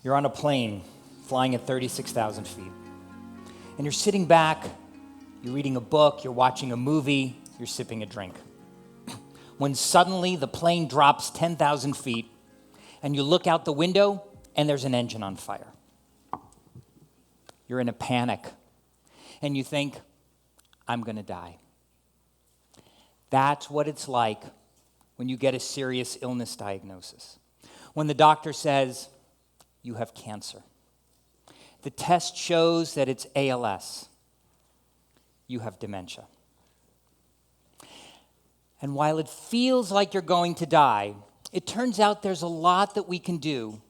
You're on a plane flying at 36,000 feet. And you're sitting back, you're reading a book, you're watching a movie, you're sipping a drink. When suddenly the plane drops 10,000 feet and you look out the window and there's an engine on fire. You're in a panic and you think, I'm going to die. That's what it's like when you get a serious illness diagnosis. When the doctor says, you have cancer. The test shows that it's ALS. You have dementia. And while it feels like you're going to die, it turns out there's a lot that we can do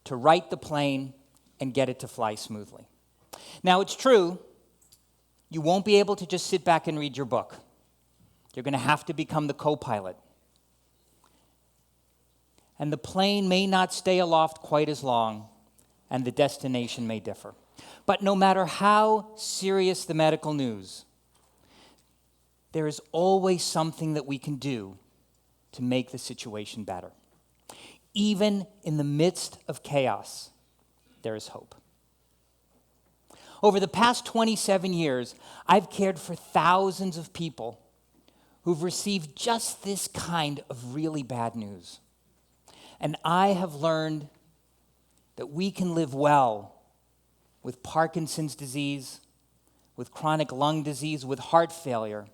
to right the plane and get it to fly smoothly. Now, it's true, you won't be able to just sit back and read your book. You're going to have to become the co-pilot. And the plane may not stay aloft quite as long, and the destination may differ. But no matter how serious the medical news, there is always something that we can do to make the situation better. Even in the midst of chaos, there is hope. Over the past 27 years, I've cared for thousands of people who've received just this kind of really bad news. And I have learned that we can live well with Parkinson's disease, with chronic lung disease, with heart failure,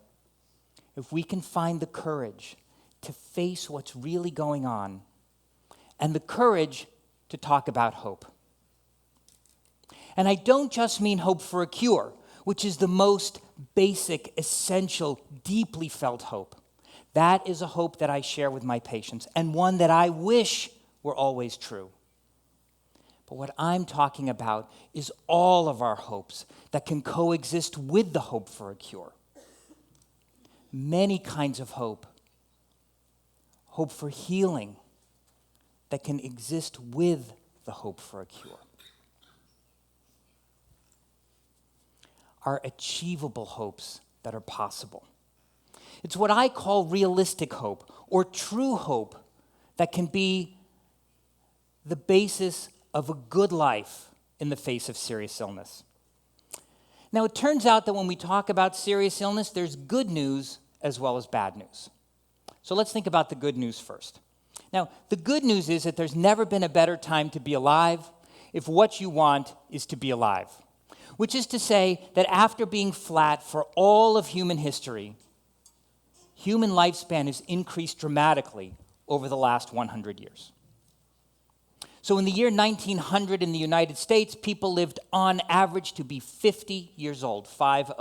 if we can find the courage to face what's really going on and the courage to talk about hope. And I don't just mean hope for a cure, which is the most basic, essential, deeply felt hope. That is a hope that I share with my patients, and one that I wish were always true. But what I'm talking about is all of our hopes that can coexist with the hope for a cure. Many kinds of hope. Hope for healing that can exist with the hope for a cure. Are achievable hopes that are possible. It's what I call realistic hope, or true hope, that can be the basis of a good life in the face of serious illness. Now, it turns out that when we talk about serious illness, there's good news as well as bad news. So let's think about the good news first. Now, the good news is that there's never been a better time to be alive if what you want is to be alive. Which is to say that after being flat for all of human history, human lifespan has increased dramatically over the last 100 years. So in the year 1900 in the United States, people lived on average to be 50 years old, 50.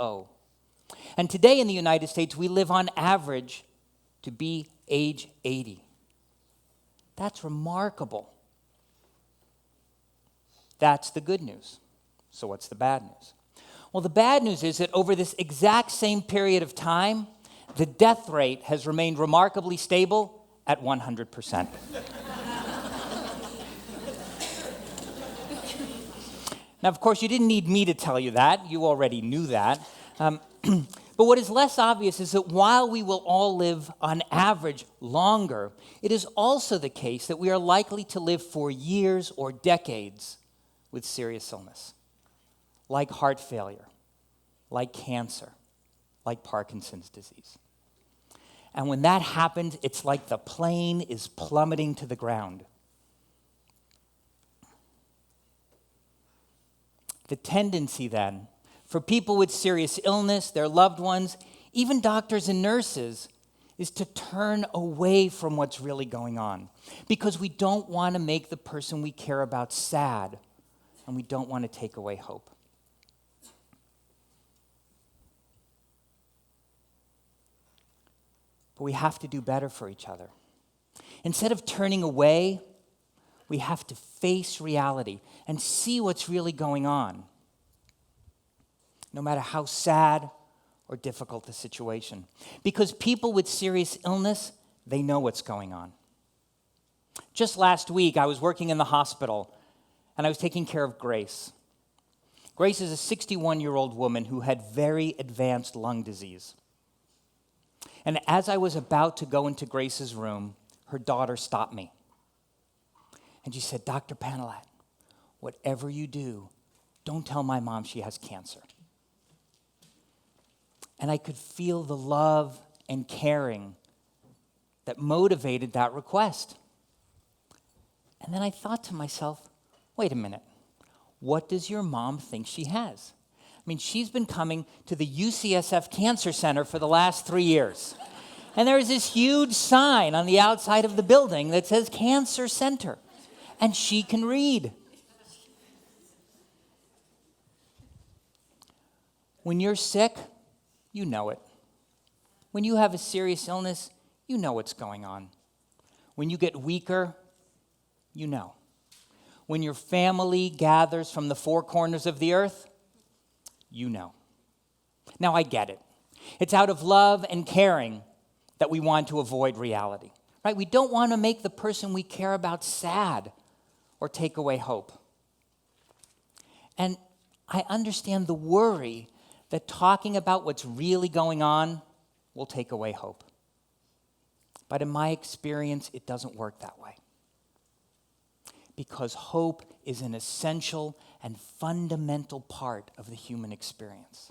And today in the United States, we live on average to be age 80. That's remarkable. That's the good news. So what's the bad news? Well, the bad news is that over this exact same period of time, the death rate has remained remarkably stable at 100%. Now, of course, you didn't need me to tell you that. You already knew that. But what is less obvious is that while we will all live on average longer, it is also the case that we are likely to live for years or decades with serious illness, like heart failure, like cancer, like Parkinson's disease. And when that happens, it's like the plane is plummeting to the ground. The tendency then for people with serious illness, their loved ones, even doctors and nurses, is to turn away from what's really going on because we don't want to make the person we care about sad, and we don't want to take away hope. But we have to do better for each other. Instead of turning away, we have to face reality and see what's really going on, no matter how sad or difficult the situation. Because people with serious illness, they know what's going on. Just last week, I was working in the hospital, and I was taking care of Grace. Grace is a 61-year-old woman who had very advanced lung disease. And as I was about to go into Grace's room, her daughter stopped me. And she said, Dr. Pantilat, whatever you do, don't tell my mom she has cancer. And I could feel the love and caring that motivated that request. And then I thought to myself, wait a minute, what does your mom think she has? I mean, she's been coming to the UCSF Cancer Center for the last 3 years. And there's this huge sign on the outside of the building that says Cancer Center. And she can read. When you're sick, you know it. When you have a serious illness, you know what's going on. When you get weaker, you know. When your family gathers from the four corners of the earth, you know. Now, I get it. It's out of love and caring that we want to avoid reality, right? We don't want to make the person we care about sad or take away hope. And I understand the worry that talking about what's really going on will take away hope. But in my experience, it doesn't work that way. Because hope is an essential and fundamental part of the human experience.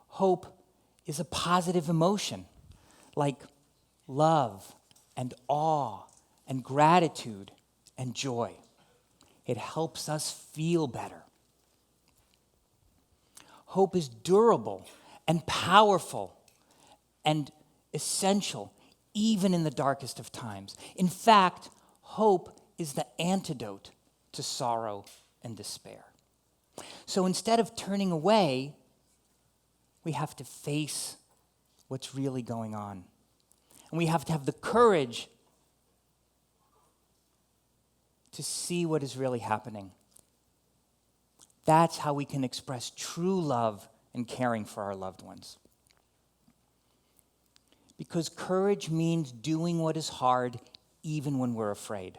Hope is a positive emotion, like love and awe and gratitude and joy. It helps us feel better. Hope is durable and powerful and essential, even in the darkest of times. In fact, hope is the antidote to sorrow and despair. So instead of turning away, we have to face what's really going on. And we have to have the courage to see what is really happening. That's how we can express true love and caring for our loved ones. Because courage means doing what is hard even when we're afraid.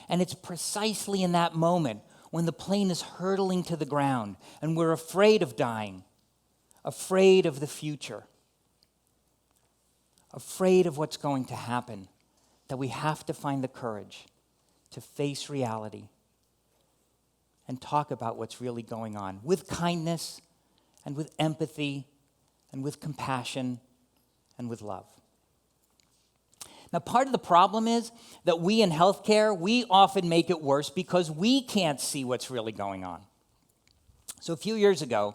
And it's precisely in that moment when the plane is hurtling to the ground and we're afraid of dying, afraid of the future, afraid of what's going to happen, that we have to find the courage to face reality and talk about what's really going on with kindness and with empathy and with compassion and with love. Now, part of the problem is that we in healthcare, we often make it worse because we can't see what's really going on. So a few years ago,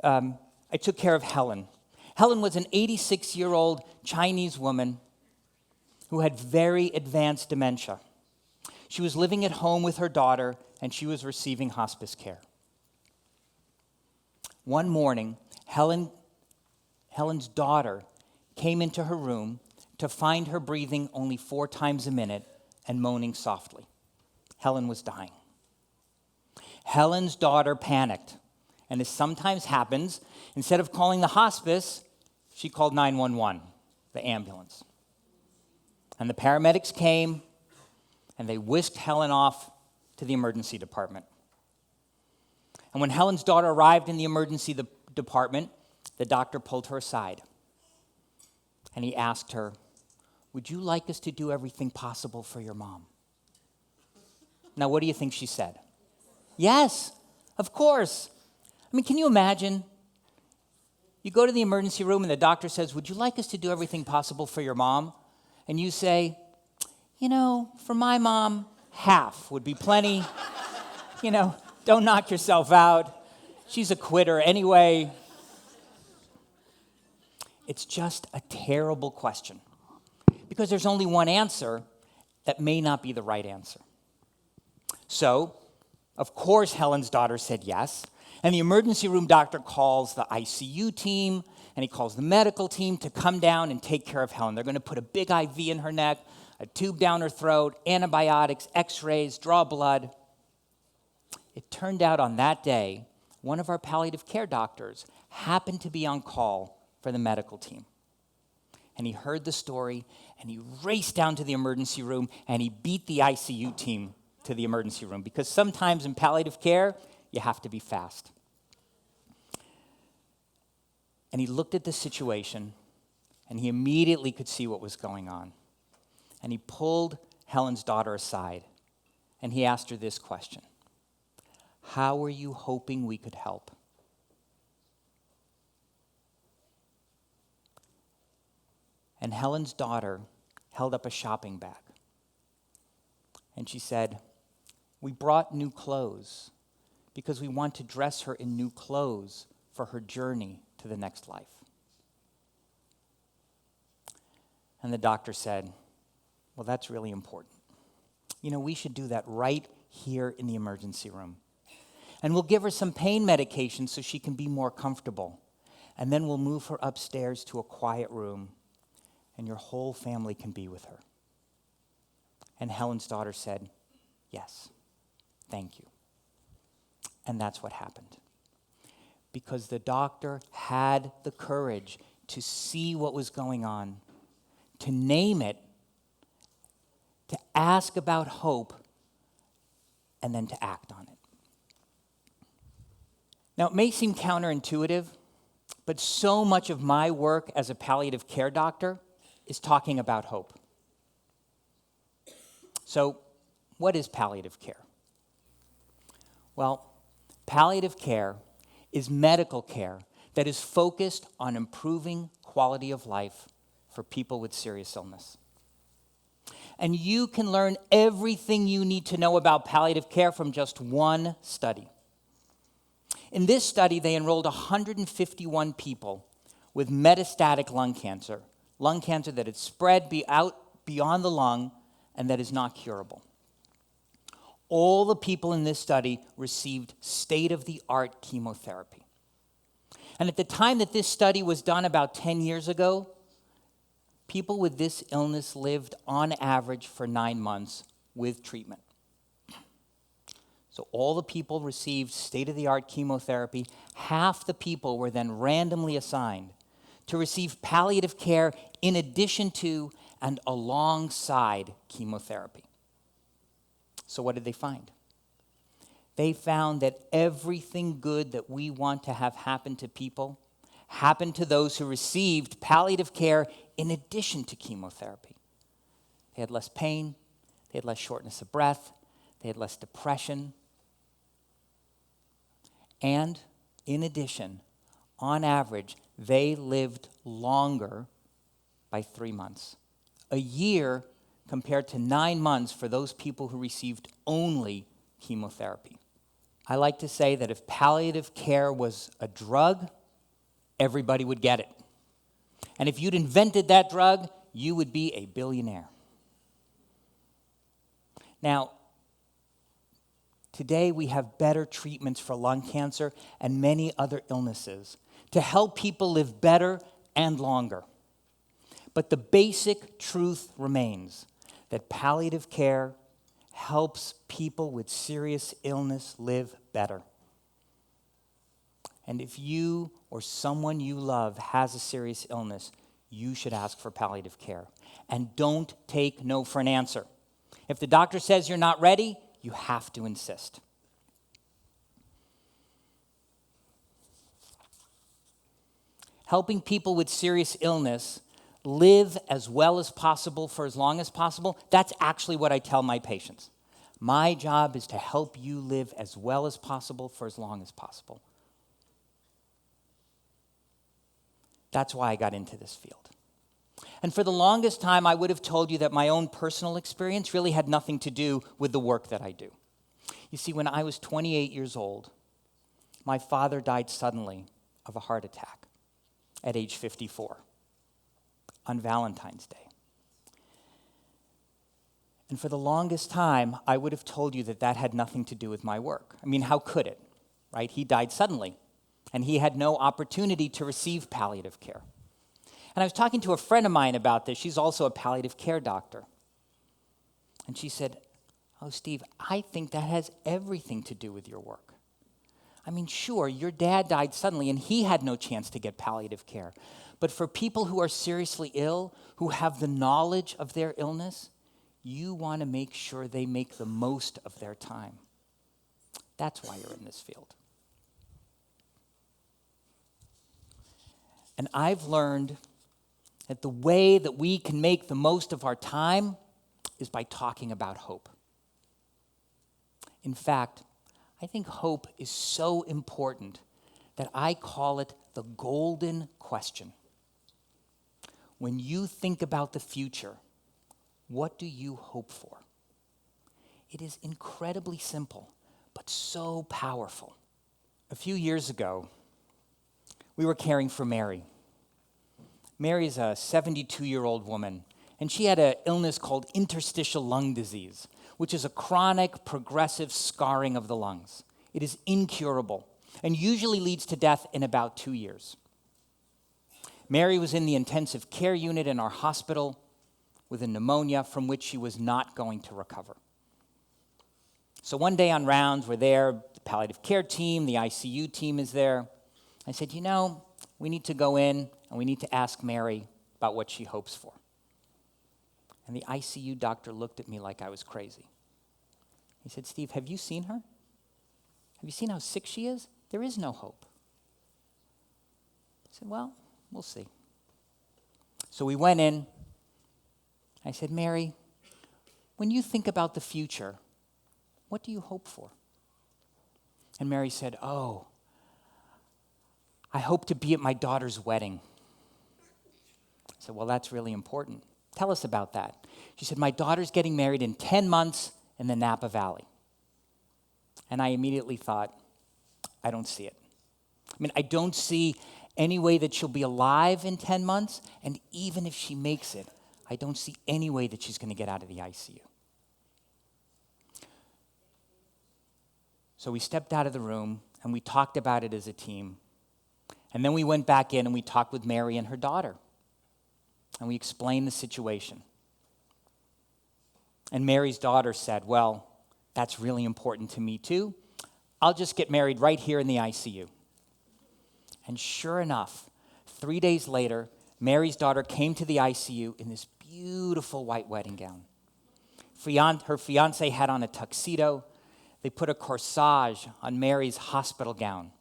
I took care of Helen. Helen was an 86-year-old Chinese woman who had very advanced dementia. She was living at home with her daughter, and she was receiving hospice care. One morning, Helen's daughter came into her room to find her breathing only 4 times a minute and moaning softly. Helen was dying. Helen's daughter panicked, and as sometimes happens, instead of calling the hospice, she called 911, the ambulance. And the paramedics came, and they whisked Helen off to the emergency department. And when Helen's daughter arrived in the emergency department, the doctor pulled her aside. And he asked her, "Would you like us to do everything possible for your mom?" Now, what do you think she said? Yes, of course. I mean, can you imagine? You go to the emergency room and the doctor says, "Would you like us to do everything possible for your mom?" And you say, "You know, for my mom, half would be plenty. You know, don't knock yourself out. She's a quitter anyway." It's just a terrible question because there's only one answer that may not be the right answer. So, of course, Helen's daughter said yes, and the emergency room doctor calls the ICU team, and he calls the medical team to come down and take care of Helen. They're going to put a big IV in her neck, a tube down her throat, antibiotics, x-rays, draw blood. It turned out on that day, one of our palliative care doctors happened to be on call for the medical team. And he heard the story, and he raced down to the emergency room, and he beat the ICU team to the emergency room, because sometimes in palliative care, you have to be fast. And he looked at the situation, and he immediately could see what was going on. And he pulled Helen's daughter aside, and he asked her this question: how were you hoping we could help? And Helen's daughter held up a shopping bag. And she said, we brought new clothes because we want to dress her in new clothes for her journey to the next life. And the doctor said, well, that's really important. You know, we should do that right here in the emergency room. And we'll give her some pain medication so she can be more comfortable. And then we'll move her upstairs to a quiet room, and your whole family can be with her. And Helen's daughter said, yes, thank you. And that's what happened. Because the doctor had the courage to see what was going on, to name it, to ask about hope, and then to act on it. Now, it may seem counterintuitive, but so much of my work as a palliative care doctor is talking about hope. So, what is palliative care? Well, palliative care is medical care that is focused on improving quality of life for people with serious illness. And you can learn everything you need to know about palliative care from just one study. In this study, they enrolled 151 people with metastatic lung cancer that had spread out beyond the lung and that is not curable. All the people in this study received state-of-the-art chemotherapy. And at the time that this study was done about 10 years ago, people with this illness lived on average for 9 months with treatment. So all the people received state-of-the-art chemotherapy. Half the people were then randomly assigned to receive palliative care in addition to and alongside chemotherapy. So what did they find? They found that everything good that we want to have happen to people happened to those who received palliative care in addition to chemotherapy. They had less pain, they had less shortness of breath, they had less depression. And in addition, on average, they lived longer by 3 months. A year compared to 9 months for those people who received only chemotherapy. I like to say that if palliative care was a drug, everybody would get it. And if you'd invented that drug, you would be a billionaire. Now, today we have better treatments for lung cancer and many other illnesses to help people live better and longer. But the basic truth remains that palliative care helps people with serious illness live better. And if you or someone you love has a serious illness, you should ask for palliative care. And don't take no for an answer. If the doctor says you're not ready, you have to insist. Helping people with serious illness live as well as possible for as long as possible, that's actually what I tell my patients. My job is to help you live as well as possible for as long as possible. That's why I got into this field. And for the longest time, I would have told you that my own personal experience really had nothing to do with the work that I do. You see, when I was 28 years old, my father died suddenly of a heart attack at age 54 on Valentine's Day. And for the longest time, I would have told you that that had nothing to do with my work. I mean, how could it, right? He died suddenly, and he had no opportunity to receive palliative care. And I was talking to a friend of mine about this. She's also a palliative care doctor. And she said, oh, Steve, I think that has everything to do with your work. I mean, sure, your dad died suddenly, and he had no chance to get palliative care. But for people who are seriously ill, who have the knowledge of their illness, you want to make sure they make the most of their time. That's why you're in this field. And I've learned that the way that we can make the most of our time is by talking about hope. In fact, I think hope is so important that I call it the golden question. When you think about the future, what do you hope for? It is incredibly simple, but so powerful. A few years ago, we were caring for Mary. Mary's a 72-year-old woman, and she had an illness called interstitial lung disease, which is a chronic, progressive scarring of the lungs. It is incurable and usually leads to death in about 2 years. Mary was in the intensive care unit in our hospital with a pneumonia from which she was not going to recover. So one day on rounds, we're there, the palliative care team, the ICU team is there. I said, we need to go in and we need to ask Mary about what she hopes for. And the ICU doctor looked at me like I was crazy. He said, Steve, have you seen her? Have you seen how sick she is? There is no hope. I said, well, we'll see. So we went in. I said, Mary, when you think about the future, what do you hope for? And Mary said, I hope to be at my daughter's wedding. I said, well, that's really important. Tell us about that. She said, my daughter's getting married in 10 months in the Napa Valley. And I immediately thought, I don't see it. I don't see any way that she'll be alive in 10 months, and even if she makes it, I don't see any way that she's going to get out of the ICU. So we stepped out of the room, and we talked about it as a team. And then we went back in, and we talked with Mary and her daughter. And we explained the situation. And Mary's daughter said, well, that's really important to me too. I'll just get married right here in the ICU. And sure enough, 3 days later, Mary's daughter came to the ICU in this beautiful white wedding gown. Her fiancé had on a tuxedo. They put a corsage on Mary's hospital gown.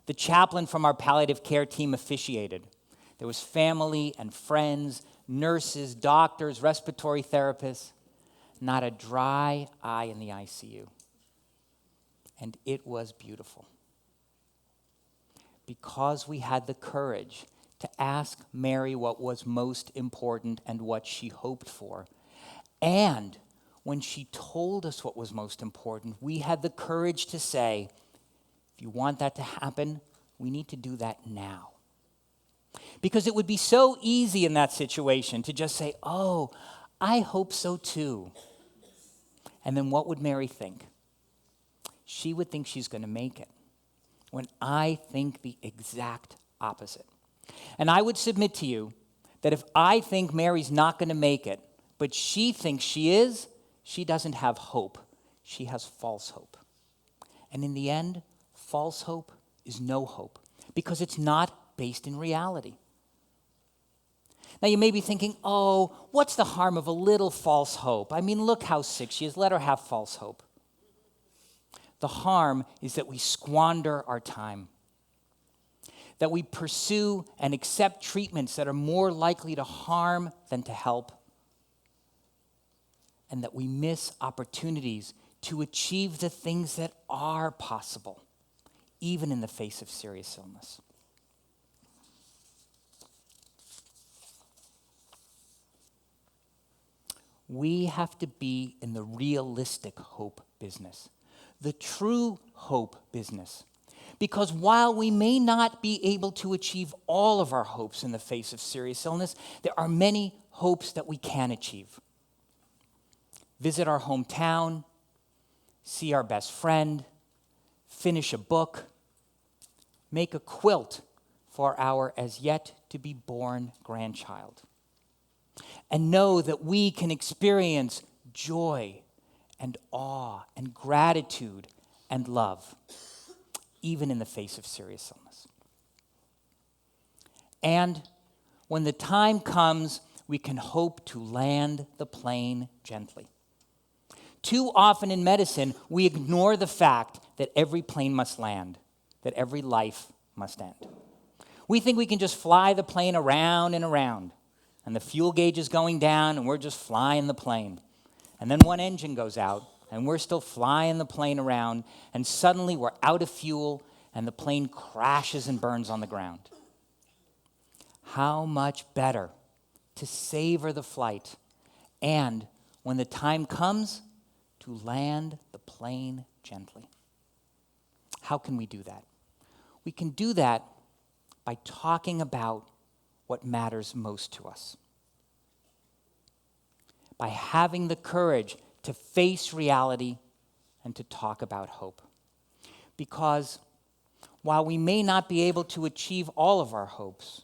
The chaplain from our palliative care team officiated. There was family and friends, nurses, doctors, respiratory therapists. Not a dry eye in the ICU. And it was beautiful. Because we had the courage to ask Mary what was most important and what she hoped for. And when she told us what was most important, we had the courage to say, if you want that to happen, we need to do that now. Because it would be so easy in that situation to just say, I hope so too. And then what would Mary think? She would think she's going to make it, when I think the exact opposite. And I would submit to you that if I think Mary's not going to make it, but she thinks she is, she doesn't have hope. She has false hope. And in the end, false hope is no hope, because it's not based in reality. Now you may be thinking, what's the harm of a little false hope? Look how sick she is. Let her have false hope. The harm is that we squander our time, that we pursue and accept treatments that are more likely to harm than to help, and that we miss opportunities to achieve the things that are possible, even in the face of serious illness. We have to be in the realistic hope business, the true hope business. Because while we may not be able to achieve all of our hopes in the face of serious illness, there are many hopes that we can achieve. Visit our hometown, see our best friend, finish a book, make a quilt for our as yet to be born grandchild. And know that we can experience joy and awe and gratitude and love, even in the face of serious illness. And when the time comes, we can hope to land the plane gently. Too often in medicine, we ignore the fact that every plane must land, that every life must end. We think we can just fly the plane around and around. and the fuel gauge is going down, and we're just flying the plane. And then one engine goes out, and we're still flying the plane around, and suddenly we're out of fuel, and the plane crashes and burns on the ground. How much better to savor the flight, and when the time comes, to land the plane gently. How can we do that? We can do that by talking about what matters most to us. By having the courage to face reality and to talk about hope. Because while we may not be able to achieve all of our hopes,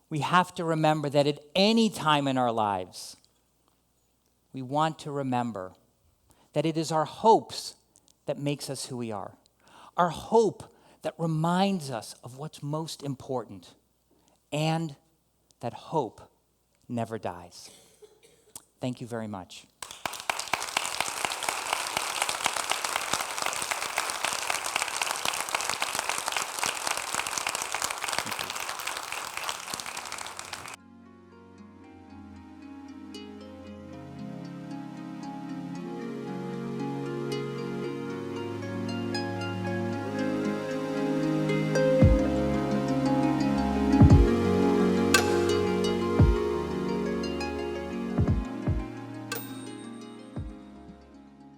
we have to remember that at any time in our lives, we want to remember that it is our hopes that makes us who we are. Our hope that reminds us of what's most important, and that hope never dies. Thank you very much.